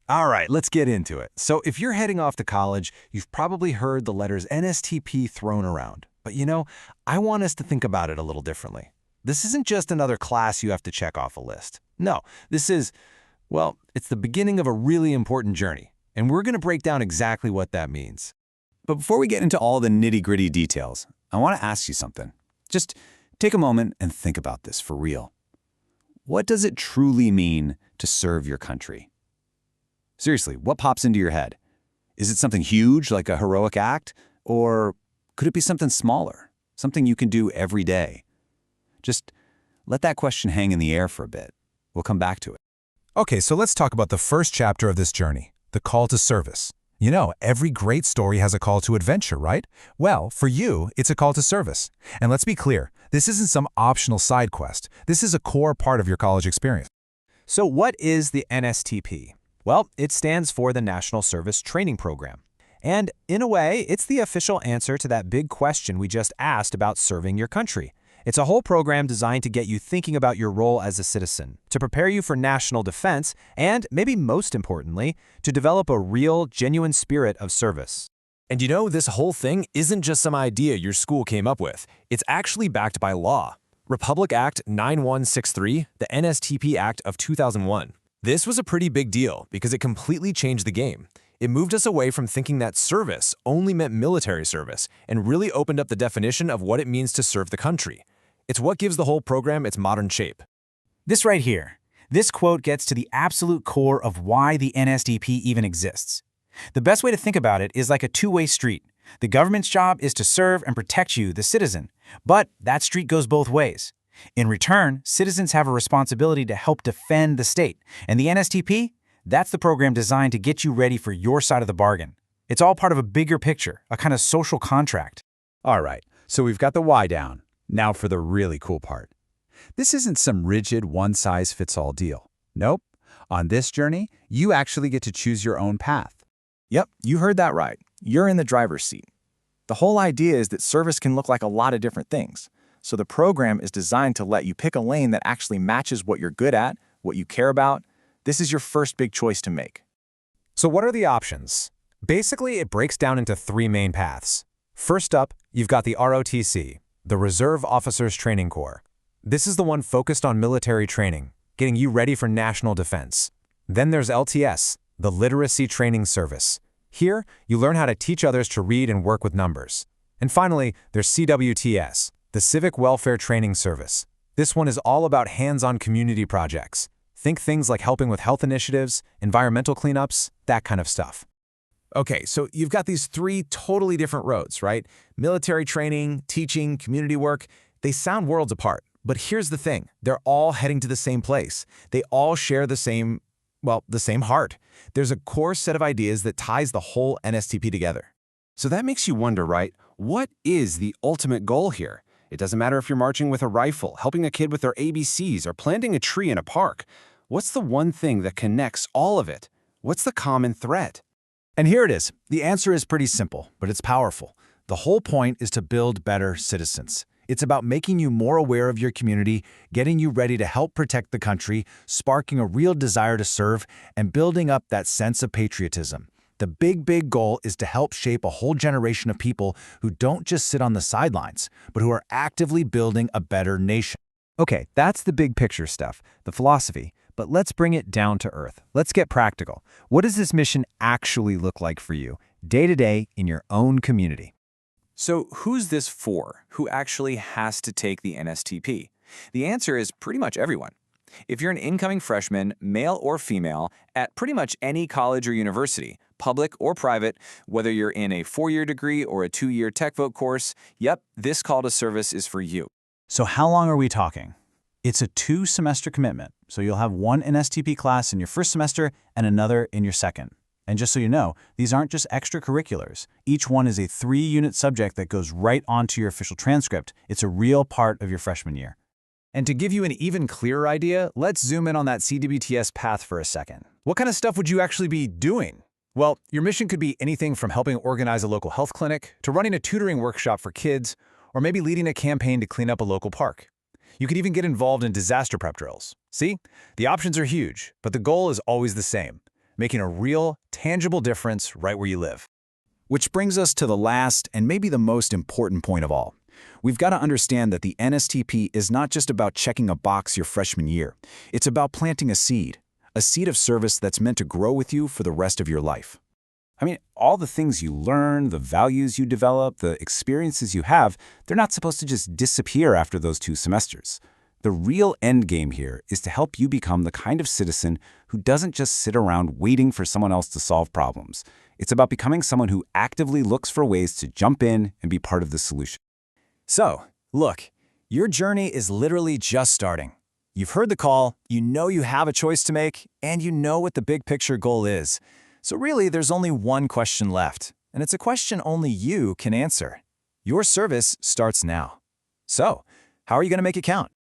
All right, let's get into it. So if you're heading off to college, you've probably heard the letters NSTP thrown around. But I want us to think about it a little differently. This isn't just another class you have to check off a list. No, this is, well, it's the beginning of a really important journey. And we're going to break down exactly what that means. But before we get into all the nitty-gritty details, I want to ask you something. Just take a moment and think about this for real. What does it truly mean to serve your country? Seriously, what pops into your head? Is it something huge like a heroic act? Or could it be something smaller, something you can do every day? Just let that question hang in the air for a bit. We'll come back to it. Okay, so let's talk about the first chapter of this journey, the call to service. Every great story has a call to adventure, right? Well, for you, it's a call to service. And let's be clear, this isn't some optional side quest. This is a core part of your college experience. So what is the NSTP? Well, it stands for the National Service Training Program. And in a way, it's the official answer to that big question we just asked about serving your country. It's a whole program designed to get you thinking about your role as a citizen, to prepare you for national defense, and maybe most importantly, to develop a real, genuine spirit of service. And this whole thing isn't just some idea your school came up with. It's actually backed by law. Republic Act 9163, the NSTP Act of 2001. This was a pretty big deal because it completely changed the game. It moved us away from thinking that service only meant military service and really opened up the definition of what it means to serve the country. It's what gives the whole program its modern shape. This right here, this quote gets to the absolute core of why the NSTP even exists. The best way to think about it is like a two-way street. The government's job is to serve and protect you, the citizen, but that street goes both ways. In return, citizens have a responsibility to help defend the state, and the NSTP, that's the program designed to get you ready for your side of the bargain. It's all part of a bigger picture, a kind of social contract. All right, so we've got the why down. Now for the really cool part. This isn't some rigid one-size-fits-all deal. Nope. On this journey, you actually get to choose your own path. Yep, you heard that right. You're in the driver's seat. The whole idea is that service can look like a lot of different things. So the program is designed to let you pick a lane that actually matches what you're good at, what you care about. This is your first big choice to make. So what are the options? Basically, it breaks down into three main paths. First up, you've got the ROTC, the Reserve Officers Training Corps. This is the one focused on military training, getting you ready for national defense. Then there's LTS, the Literacy Training Service. Here, you learn how to teach others to read and work with numbers. And finally, there's CWTS, the Civic Welfare Training Service. This one is all about hands-on community projects. Think things like helping with health initiatives, environmental cleanups, that kind of stuff. Okay, so you've got these three totally different roads, right? Military training, teaching, community work. They sound worlds apart. But here's the thing. They're all heading to the same place. They all share the same heart. There's a core set of ideas that ties the whole NSTP together. So that makes you wonder, right? What is the ultimate goal here? It doesn't matter if you're marching with a rifle, helping a kid with their ABCs, or planting a tree in a park. What's the one thing that connects all of it? What's the common thread? And here it is. The answer is pretty simple, but it's powerful. The whole point is to build better citizens. It's about making you more aware of your community, getting you ready to help protect the country, sparking a real desire to serve, and building up that sense of patriotism. The big goal is to help shape a whole generation of people who don't just sit on the sidelines, but who are actively building a better nation. Okay, that's the big picture stuff, the philosophy. But let's bring it down to earth. Let's get practical. What does this mission actually look like for you, day to day, in your own community? So who's this for? Who actually has to take the NSTP? The answer is pretty much everyone. If you're an incoming freshman, male or female, at pretty much any college or university, public or private, whether you're in a 4-year degree or a 2-year tech vote course, yep, this call to service is for you. So how long are we talking? It's a 2-semester commitment, so you'll have one NSTP class in your first semester and another in your second. And just so you know, these aren't just extracurriculars. Each one is a 3-unit subject that goes right onto your official transcript. It's a real part of your freshman year. And to give you an even clearer idea, let's zoom in on that CWTS path for a second. What kind of stuff would you actually be doing? Well, your mission could be anything from helping organize a local health clinic to running a tutoring workshop for kids, or maybe leading a campaign to clean up a local park. You could even get involved in disaster prep drills. See? The options are huge, but the goal is always the same. making a real, tangible difference right where you live. Which brings us to the last and maybe the most important point of all. We've got to understand that the NSTP is not just about checking a box your freshman year. It's about planting a seed of service that's meant to grow with you for the rest of your life. I mean, all the things you learn, the values you develop, the experiences you have, they're not supposed to just disappear after those 2 semesters. The real end game here is to help you become the kind of citizen who doesn't just sit around waiting for someone else to solve problems. It's about becoming someone who actively looks for ways to jump in and be part of the solution. So, look, your journey is literally just starting. You've heard the call, you know you have a choice to make, and you know what the big picture goal is. So really, there's only one question left, and it's a question only you can answer. Your service starts now. So, how are you going to make it count?